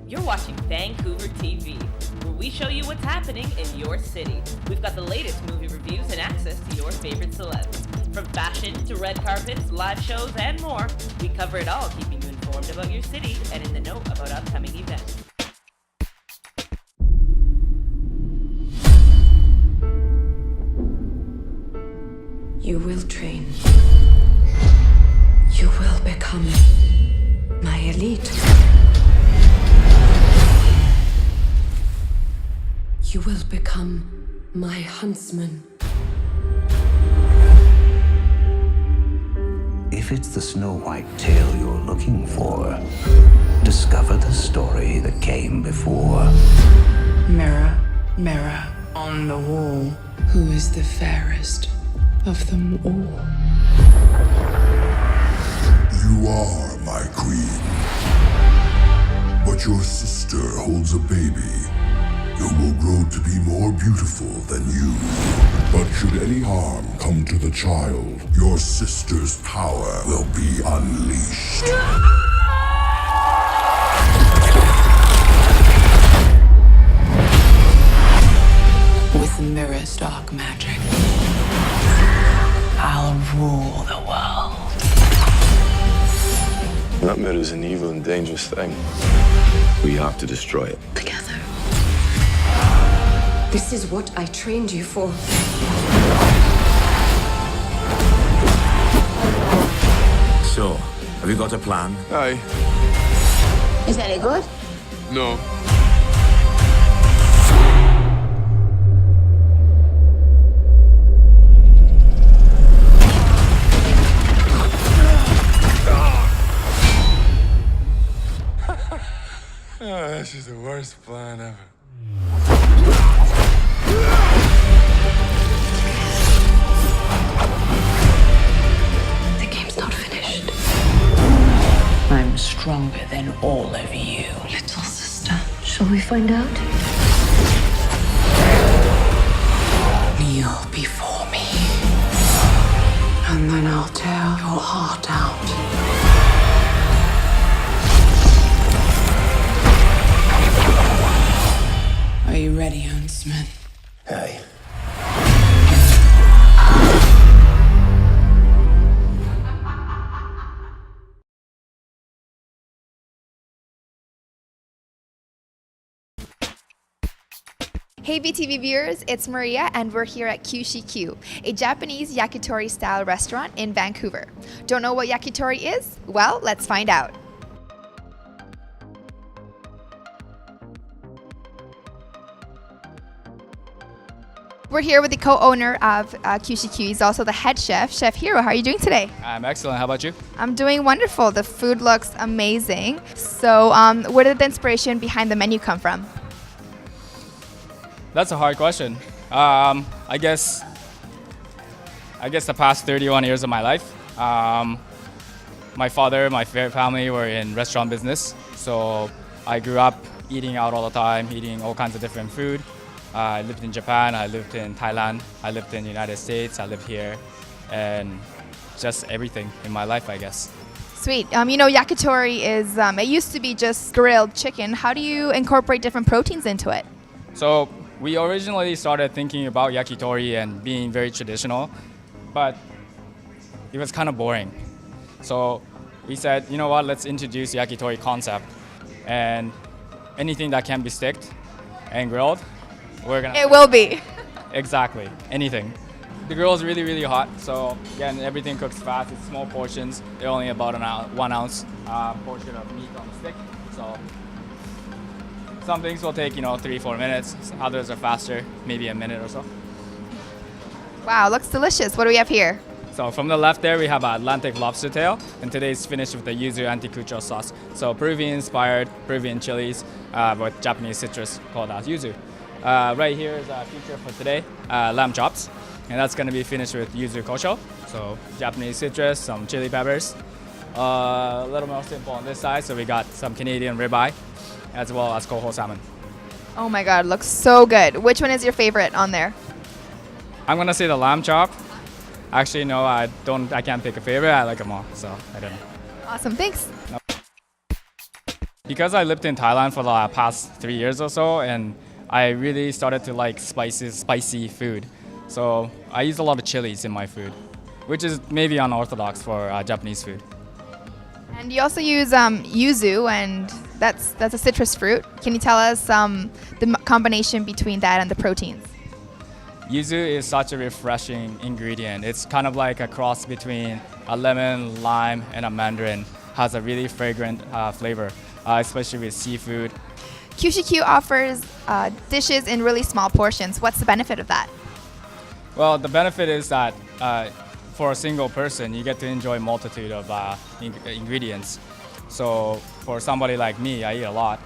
You're watching Vancouver TV, where we show you what's happening in your city. We've got the latest movie reviews and access to your favorite celebs. From fashion to red carpets, live shows, and more, we cover it all, keeping you informed about your city and in the know about upcoming events. You will train. You will become my elite. You will become my huntsman. If it's the Snow White tale you're looking for, discover the story that came before. Mirror, mirror on the wall, who is the fairest of them all? You are my queen. But your sister holds a baby who will grow to be more beautiful than you. But should any harm come to the child, your sister's power will be unleashed. With the mirror's dark magic, I'll rule the world. That mirror's an evil and dangerous thing. We have to destroy it. Together. This is what I trained you for. So, have you got a plan? Aye. Is that any good? No. Oh, this is the worst plan ever. The game's not finished. I'm stronger than all of you. Little sister. Shall we find out? Kneel before me, and then I'll tear your heart out. Are you ready, huntsman? Aye. Hey VTV viewers, it's Maria and we're here at Shi Q, a Japanese yakitori style restaurant in Vancouver. Don't know what yakitori is? Well, let's find out. We're here with the co-owner of Shi Q. He's also the head chef, Chef Hiro. How are you doing today? I'm excellent. How about you? I'm doing wonderful. The food looks amazing. So where did the inspiration behind the menu come from? That's a hard question. I guess the past 31 years of my life. My father, my family were in restaurant business. So I grew up eating out all the time, eating all kinds of different food. I lived in Japan, I lived in Thailand, I lived in the United States, I live here, and just everything in my life, I guess. Sweet. You know, yakitori is, it used to be just grilled chicken. How do you incorporate different proteins into it? So we originally started thinking about yakitori and being very traditional, but it was kind of boring. So we said, you know what, let's introduce yakitori concept, and anything that can be sticked and grilled, It will be. Exactly, anything. The grill is really, really hot, so again, everything cooks fast. It's small portions. They're only about 1 ounce portion of meat on the stick. So some things will take 3-4 minutes. Others are faster, maybe a minute or so. Wow, looks delicious. What do we have here? So from the left there, we have Atlantic lobster tail, and today's finished with the yuzu anticucho sauce. So Peruvian-inspired, Peruvian chilies with Japanese citrus called yuzu. Right here is a feature for today, lamb chops, and that's going to be finished with yuzu kosho. So Japanese citrus, some chili peppers. A little more simple on this side, so we got some Canadian ribeye, as well as coho salmon. Oh my God, looks so good. Which one is your favorite on there? I'm going to say the lamb chop. Actually, no, I can't pick a favorite. I like them all, so I don't know. Awesome, thanks. No. Because I lived in Thailand for the past 3 years or so, and I really started to like spicy food. So I use a lot of chilies in my food, which is maybe unorthodox for Japanese food. And you also use yuzu, and that's a citrus fruit. Can you tell us the combination between that and the proteins? Yuzu is such a refreshing ingredient. It's kind of like a cross between a lemon, lime, and a mandarin. Has a really fragrant flavor, especially with seafood. Shi Q offers dishes in really small portions. What's the benefit of that? Well, the benefit is that for a single person, you get to enjoy a multitude of ingredients. So for somebody like me, I eat a lot.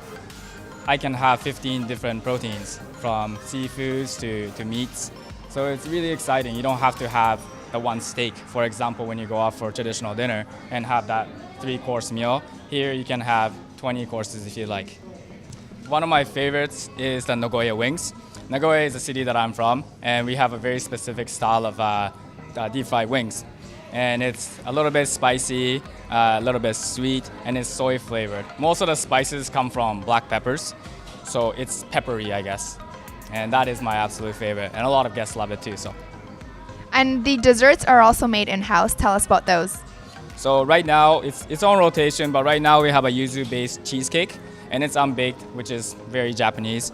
I can have 15 different proteins, from seafoods to meats. So it's really exciting. You don't have to have the one steak, for example, when you go out for traditional dinner and have that 3-course meal. Here you can have 20 courses if you like. One of my favorites is the Nagoya wings. Nagoya is a city that I'm from, and we have a very specific style of deep fried wings. And it's a little bit spicy, a little bit sweet, and it's soy flavored. Most of the spices come from black peppers, so it's peppery, I guess. And that is my absolute favorite, and a lot of guests love it too. And the desserts are also made in-house. Tell us about those. So right now, it's on rotation, but right now we have a yuzu-based cheesecake, and it's unbaked, which is very Japanese.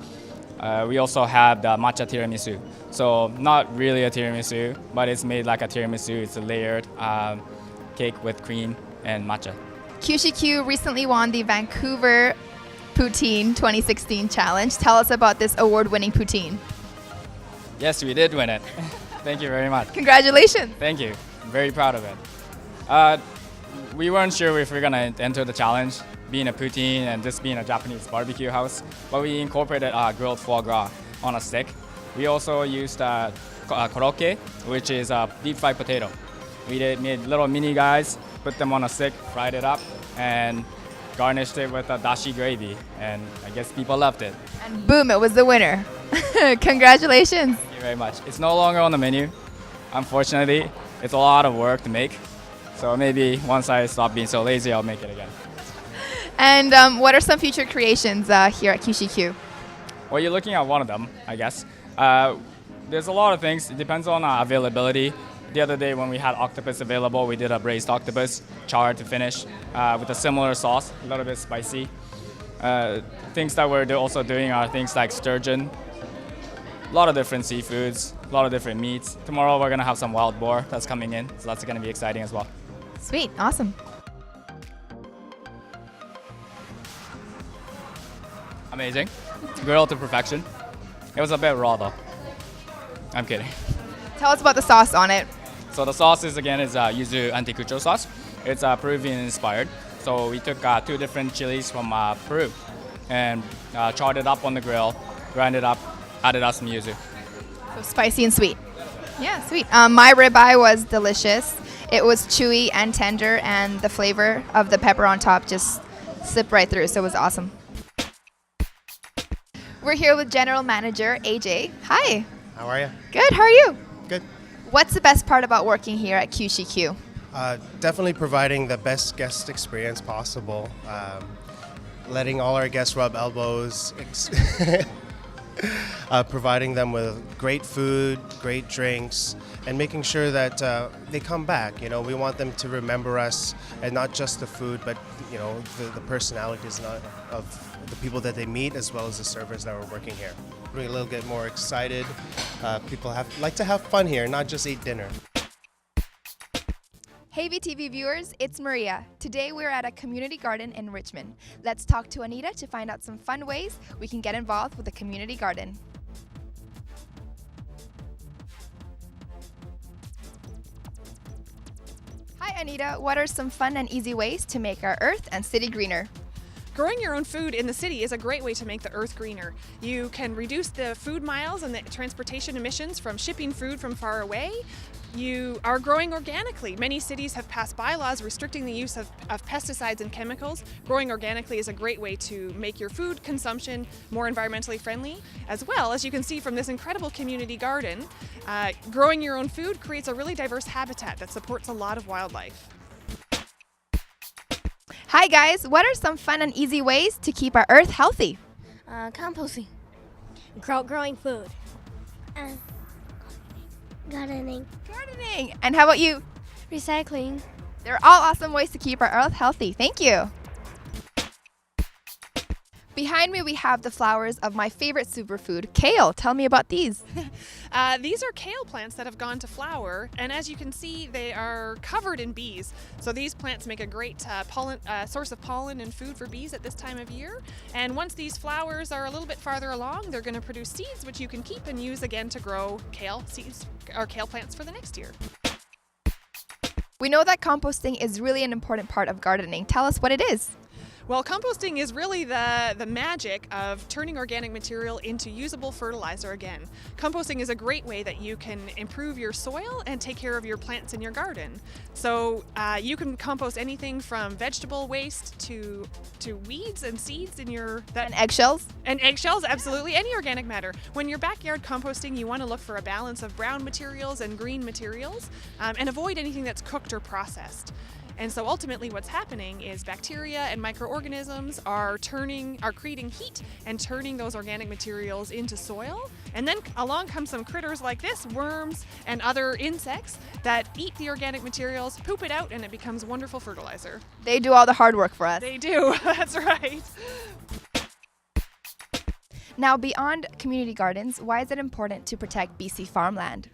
We also have the matcha tiramisu. So not really a tiramisu, but it's made like a tiramisu. It's a layered cake with cream and matcha. Shi Q recently won the Vancouver Poutine 2016 challenge. Tell us about this award-winning poutine. Yes, we did win it. Thank you very much. Congratulations. Thank you. I'm very proud of it. We weren't sure if we were going to enter the challenge, being a poutine and just being a Japanese barbecue house, but we incorporated grilled foie gras on a stick. We also used korokke, which is a deep fried potato. We made little mini guys, put them on a stick, fried it up, and garnished it with a dashi gravy, and I guess people loved it. And boom, it was the winner. Congratulations. Thank you very much. It's no longer on the menu. Unfortunately, it's a lot of work to make. So maybe once I stop being so lazy, I'll make it again. And what are some future creations here at Shi Q? Well, you're looking at one of them, I guess. There's a lot of things. It depends on availability. The other day when we had octopus available, we did a braised octopus, charred to finish, with a similar sauce, a little bit spicy. Things that we're also doing are things like sturgeon, a lot of different seafoods, a lot of different meats. Tomorrow we're going to have some wild boar that's coming in, so that's going to be exciting as well. Sweet, awesome. Amazing. Grilled to perfection. It was a bit raw though. I'm kidding. Tell us about the sauce on it. So the sauce is yuzu anticucho sauce. It's Peruvian inspired. So we took 2 different chilies from Peru and charred it up on the grill, grind it up, added us some yuzu. So spicy and sweet. Yeah, sweet. My ribeye was delicious. It was chewy and tender, and the flavor of the pepper on top just slipped right through, so it was awesome. We're here with General Manager AJ. Hi. How are you? Good, how are you? Good. What's the best part about working here at Shi Q? Definitely providing the best guest experience possible. Letting all our guests rub elbows. Providing them with great food, great drinks, and making sure that they come back. You know, we want them to remember us, and not just the food, but you know, the personalities of the people that they meet, as well as the servers that are working here. We're a little bit more excited. People like to have fun here, not just eat dinner. Hey VTV viewers, it's Maria. Today we're at a community garden in Richmond. Let's talk to Anita to find out some fun ways we can get involved with the community garden. Hi Anita, what are some fun and easy ways to make our earth and city greener? Growing your own food in the city is a great way to make the earth greener. You can reduce the food miles and the transportation emissions from shipping food from far away. You are growing organically. Many cities have passed bylaws restricting the use of pesticides and chemicals. Growing organically is a great way to make your food consumption more environmentally friendly. As well, as you can see from this incredible community garden, growing your own food creates a really diverse habitat that supports a lot of wildlife. Hi guys, what are some fun and easy ways to keep our earth healthy? Composting. Growing food. Gardening. Gardening. And how about you? Recycling. They're all awesome ways to keep our earth healthy. Thank you. Behind me we have the flowers of my favorite superfood, kale. Tell me about these. These are kale plants that have gone to flower, and as you can see, they are covered in bees. So these plants make a great source of pollen and food for bees at this time of year. And once these flowers are a little bit farther along, they're going to produce seeds, which you can keep and use again to grow kale seeds or kale plants for the next year. We know that composting is really an important part of gardening. Tell us what it is. Well, composting is really the magic of turning organic material into usable fertilizer again. Composting is a great way that you can improve your soil and take care of your plants in your garden. So you can compost anything from vegetable waste to weeds and seeds in your... And eggshells? And eggshells, absolutely. Any organic matter. When you're backyard composting, you want to look for a balance of brown materials and green materials and avoid anything that's cooked or processed. And so ultimately what's happening is bacteria and microorganisms are creating heat and turning those organic materials into soil. And then along come some critters like this, worms and other insects that eat the organic materials, poop it out, and it becomes wonderful fertilizer. They do all the hard work for us. They do, that's right. Now, beyond community gardens, why is it important to protect BC farmland?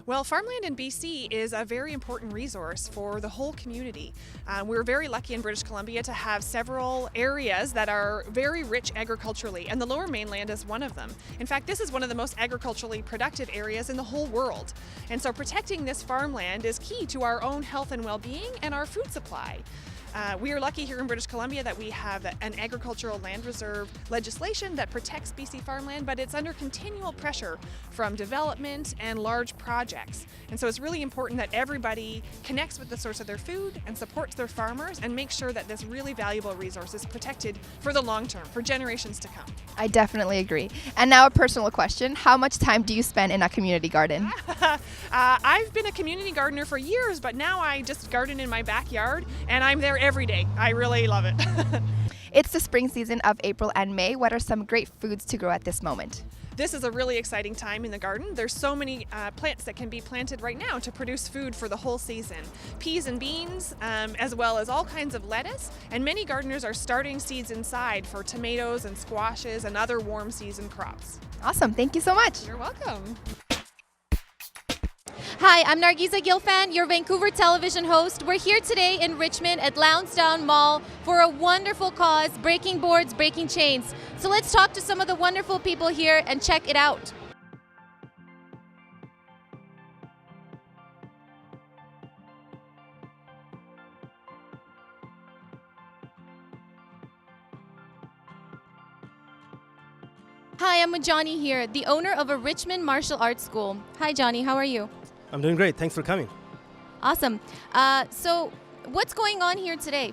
Well, farmland in BC is a very important resource for the whole community. We're very lucky in British Columbia to have several areas that are very rich agriculturally, and the Lower Mainland is one of them. In fact, this is one of the most agriculturally productive areas in the whole world. And so protecting this farmland is key to our own health and well-being and our food supply. We are lucky here in British Columbia that we have an agricultural land reserve legislation that protects BC farmland, but it's under continual pressure from development and large projects. And so it's really important that everybody connects with the source of their food and supports their farmers and makes sure that this really valuable resource is protected for the long term, for generations to come. I definitely agree. And now a personal question. How much time do you spend in a community garden? I've been a community gardener for years, but now I just garden in my backyard and I'm there every day. I really love it. It's the spring season of April and May. What are some great foods to grow at this moment? This is a really exciting time in the garden. There's so many plants that can be planted right now to produce food for the whole season. Peas and beans, as well as all kinds of lettuce, and many gardeners are starting seeds inside for tomatoes and squashes and other warm season crops. Awesome, thank you so much. You're welcome. Hi, I'm Nargiza Gilfan, your Vancouver television host. We're here today in Richmond at Lansdowne Mall for a wonderful cause, breaking boards, breaking chains. So let's talk to some of the wonderful people here and check it out. Hi, I'm with Johnny here, the owner of a Richmond martial arts school. Hi, Johnny, how are you? I'm doing great. Thanks for coming. Awesome. So what's going on here today?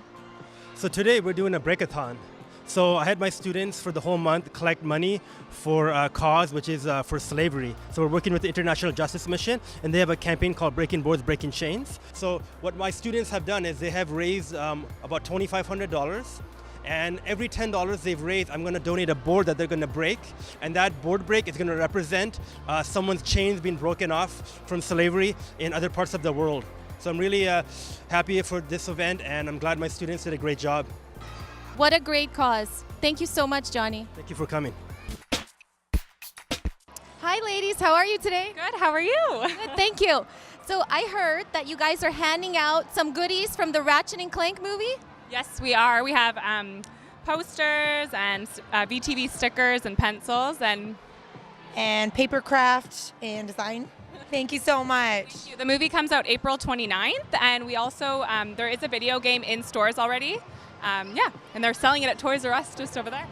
So today we're doing a breakathon. So I had my students for the whole month collect money for a cause, which is for slavery. So we're working with the International Justice Mission, and they have a campaign called Breaking Boards, Breaking Chains. So what my students have done is they have raised about $2,500. And every $10 they've raised, I'm going to donate a board that they're going to break. And that board break is going to represent someone's chains being broken off from slavery in other parts of the world. So I'm really happy for this event, and I'm glad my students did a great job. What a great cause. Thank you so much, Johnny. Thank you for coming. Hi, ladies. How are you today? Good. How are you? Good, thank you. So I heard that you guys are handing out some goodies from the Ratchet and Clank movie? Yes, we are. We have posters and VTV stickers and pencils and paper craft and design. Thank you so much. Thank you. The movie comes out April 29th, and we also, there is a video game in stores already. And they're selling it at Toys R Us just over there.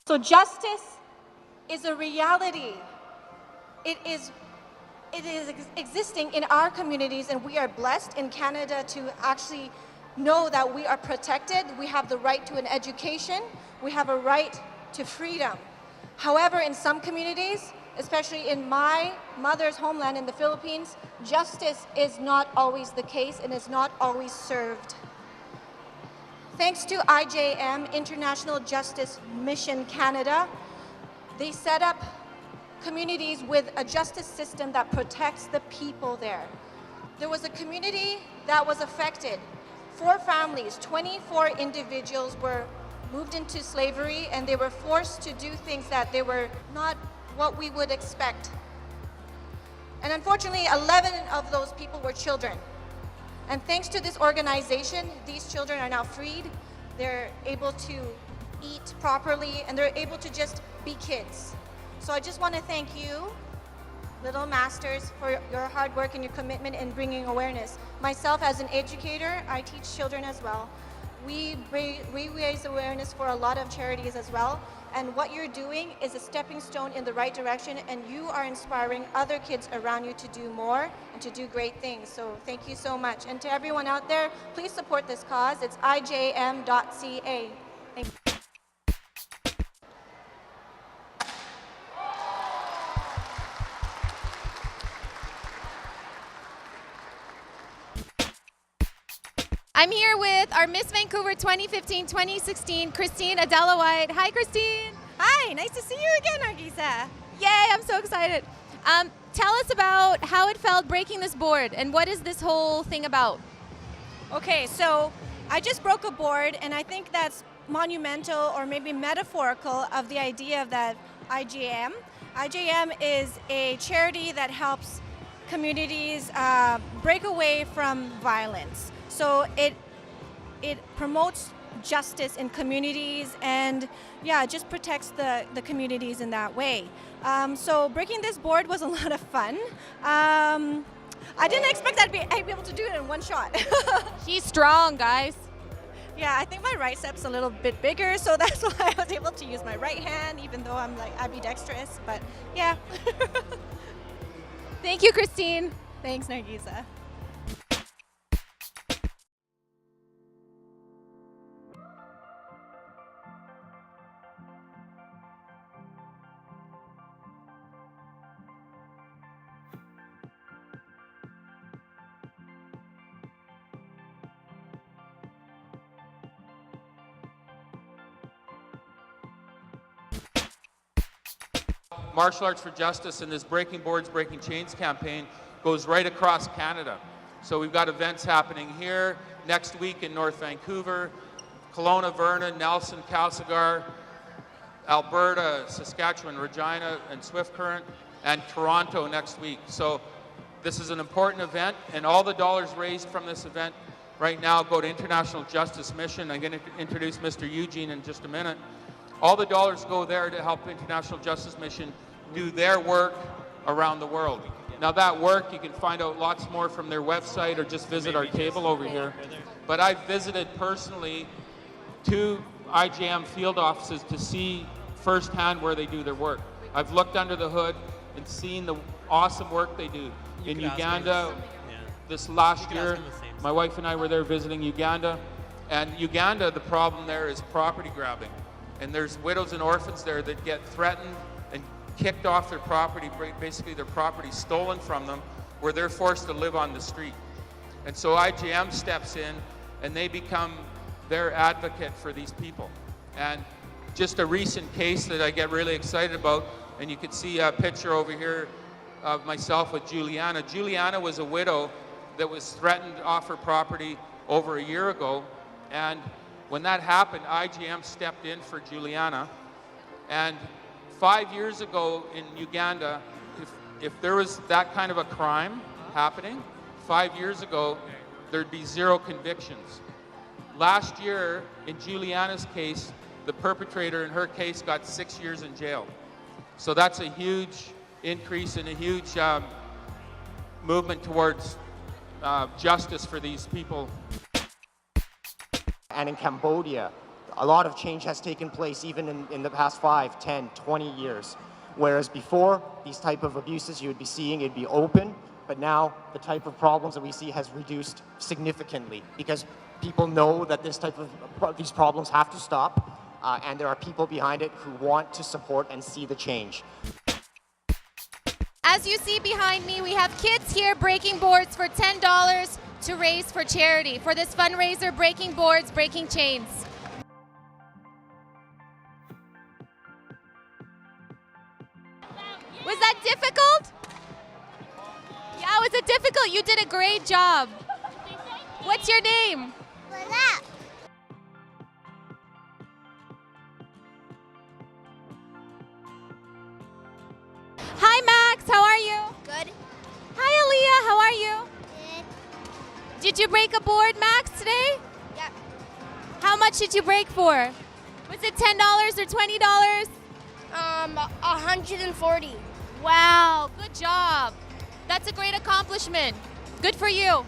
So justice is a reality. It is existing in our communities, and we are blessed in Canada to actually know that we are protected. We have the right to an education. We have a right to freedom. However, in some communities, especially in my mother's homeland in the Philippines, justice is not always the case and is not always served. Thanks to IJM, International Justice Mission Canada, they set up communities with a justice system that protects the people there. There was a community that was affected. 4 families, 24 individuals were moved into slavery, and they were forced to do things that they were not what we would expect. And unfortunately, 11 of those people were children. And thanks to this organization, these children are now freed. They're able to eat properly, and they're able to just be kids. So I just want to thank you, Little Masters, for your hard work and your commitment in bringing awareness. Myself, as an educator, I teach children as well. We raise awareness for a lot of charities as well. And what you're doing is a stepping stone in the right direction, and you are inspiring other kids around you to do more and to do great things. So thank you so much. And to everyone out there, please support this cause. It's ijm.ca. Thank you. I'm here with our Miss Vancouver 2015-2016, Christine Adela White. Hi, Christine. Hi, nice to see you again, Argisa. Yay, I'm so excited. Tell us about how it felt breaking this board, and what is this whole thing about? Okay, so I just broke a board, and I think that's monumental or maybe metaphorical of the idea of that IJM. IJM is a charity that helps communities break away from violence. So it promotes justice in communities, and yeah, it just protects the communities in that way. So breaking this board was a lot of fun. I didn't expect I'd be able to do it in one shot. She's strong, guys. Yeah, I think my bicep's a little bit bigger, so that's why I was able to use my right hand, even though I'm like ambidextrous, but yeah. Thank you, Christine. Thanks, Nargisa. Martial Arts for Justice and this Breaking Boards, Breaking Chains campaign goes right across Canada. So we've got events happening here, next week in North Vancouver, Kelowna, Vernon, Nelson, Castlegar, Alberta, Saskatchewan, Regina, and Swift Current, and Toronto next week. So this is an important event, and all the dollars raised from this event right now go to International Justice Mission. I'm going to introduce Mr. Eugene in just a minute. All the dollars go there to help International Justice Mission do their work around the world. Now that work, you can find out lots more from their website or just visit our table over here. But I've visited personally 2 IJM field offices to see firsthand where they do their work. I've looked under the hood and seen the awesome work they do. In Uganda, this last year, my wife and I were there visiting Uganda. And Uganda, the problem there is property grabbing. And there's widows and orphans there that get threatened and kicked off their property, basically their property stolen from them, where they're forced to live on the street. And so IJM steps in, and they become their advocate for these people. And just a recent case that I get really excited about, and you can see a picture over here of myself with Juliana. Juliana was a widow that was threatened off her property over a year ago, and when that happened, IJM stepped in for Juliana. And 5 years ago in Uganda, if there was that kind of a crime happening, 5 years ago, there'd be 0 convictions. Last year, in Juliana's case, the perpetrator in her case got 6 years in jail. So that's a huge increase and a huge movement towards justice for these people. And in Cambodia, A lot of change has taken place even in the past 5, 10, 20 years. Whereas before, these type of abuses you would be seeing, it'd be open, but now the type of problems that we see has reduced significantly because people know that these problems have to stop, and there are people behind it who want to support and see the change. As you see behind me, we have kids here breaking boards for $10 to raise for charity for this fundraiser, Breaking Boards, Breaking Chains. Was that difficult? Yeah, was it difficult? You did a great job. What's your name? Hi, Max. How are you? Good. Hi, Aaliyah. How are you? Good. Did you break a board, Max, today? Yeah. How much did you break for? Was it $10 or $20? 140. Wow, good job. That's a great accomplishment. Good for you.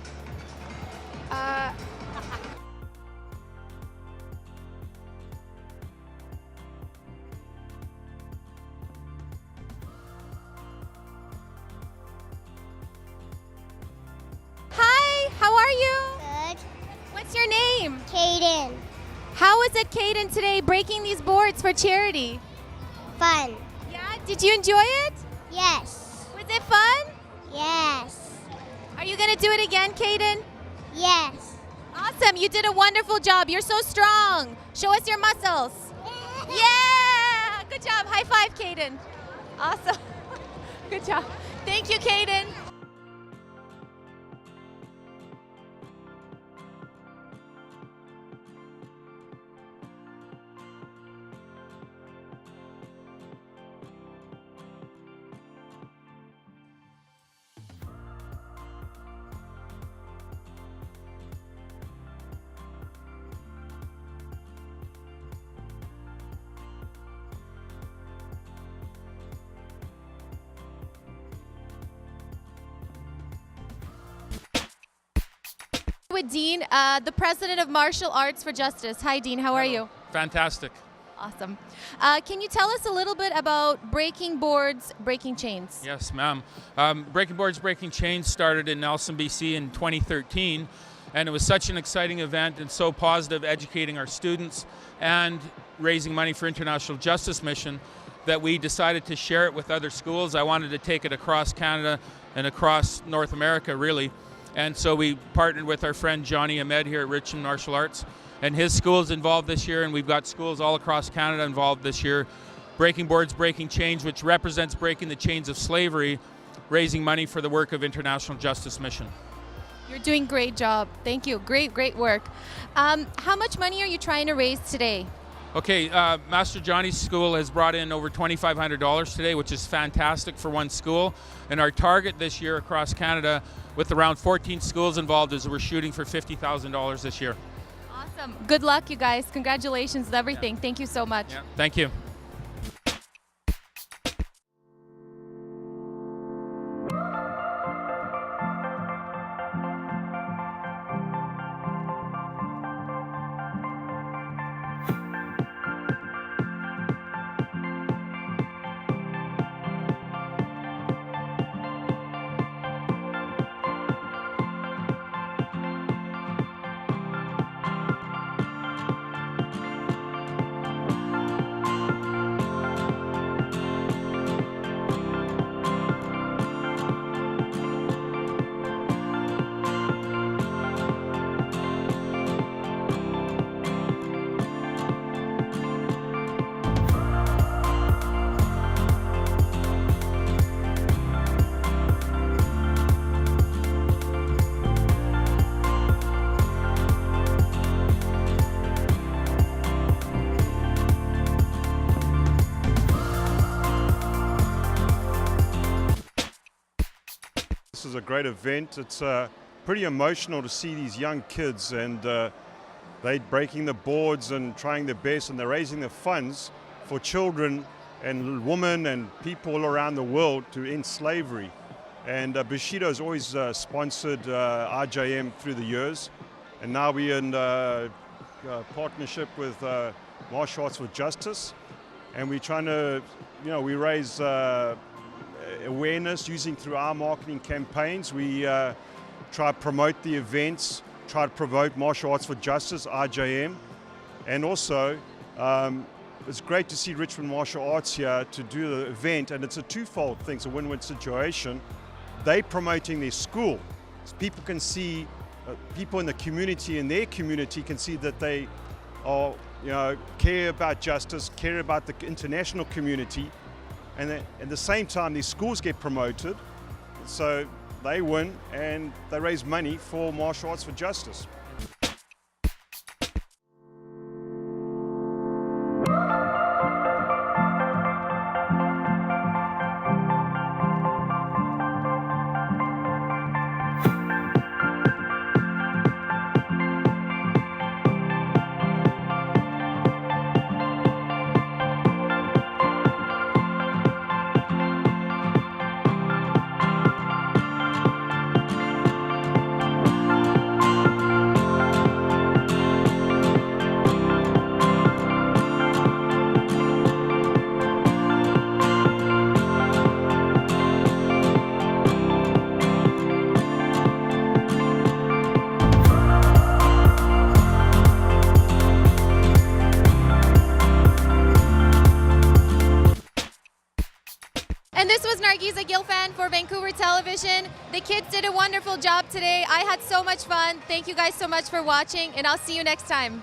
Hi, how are you? Good. What's your name? Caden. How was it, Caden, today breaking these boards for charity? Fun. Yeah, did you enjoy it? Yes. Was it fun? Yes. Are you going to do it again, Caden? Yes. Awesome, you did a wonderful job. You're so strong. Show us your muscles. Yeah! Good job. High five, Caden. Awesome. Good job. Thank you, Caden. With Dean, the president of Martial Arts for Justice. Hi, Dean. How are you? Fantastic. Awesome. Can you tell us a little bit about Breaking Boards, Breaking Chains? Yes, ma'am. Breaking Boards, Breaking Chains started in Nelson, BC in 2013, and it was such an exciting event and so positive, educating our students and raising money for International Justice Mission, that we decided to share it with other schools. I wanted to take it across Canada and across North America, really. And so we partnered with our friend Johnny Ahmed here at Richmond Martial Arts, and his school's involved this year, and we've got schools all across Canada involved this year. Breaking Boards, Breaking Chains, which represents breaking the chains of slavery, raising money for the work of International Justice Mission. You're doing a great job. Thank you. Great, great work. How much money are you trying to raise today? Okay, Master Johnny's school has brought in over $2,500 today, which is fantastic for one school. And our target this year across Canada, with around 14 schools involved, is we're shooting for $50,000 this year. Awesome. Good luck, you guys. Congratulations with everything. Yeah. Thank you so much. Yeah. Thank you. This is a great event. It's pretty emotional to see these young kids, and they're breaking the boards and trying their best, and they're raising the funds for children and women and people all around the world to end slavery. And Bushido has always sponsored RJM through the years, and now we're in partnership with Martial Arts for Justice, and we're trying to, we raise awareness through our marketing campaigns. We try to promote the events, try to promote Martial Arts for Justice, RJM, and also it's great to see Richmond Martial Arts here to do the event, and it's a twofold thing. It's a win-win situation. They promoting their school, so people can see, people in the community, in their community, can see that they are, care about justice, care about the international community, and at the same time, these schools get promoted, so they win and they raise money for Martial Arts for Justice. And this was Nargiza Gilfan for Vancouver Television. The kids did a wonderful job today. I had so much fun. Thank you guys so much for watching, and I'll see you next time.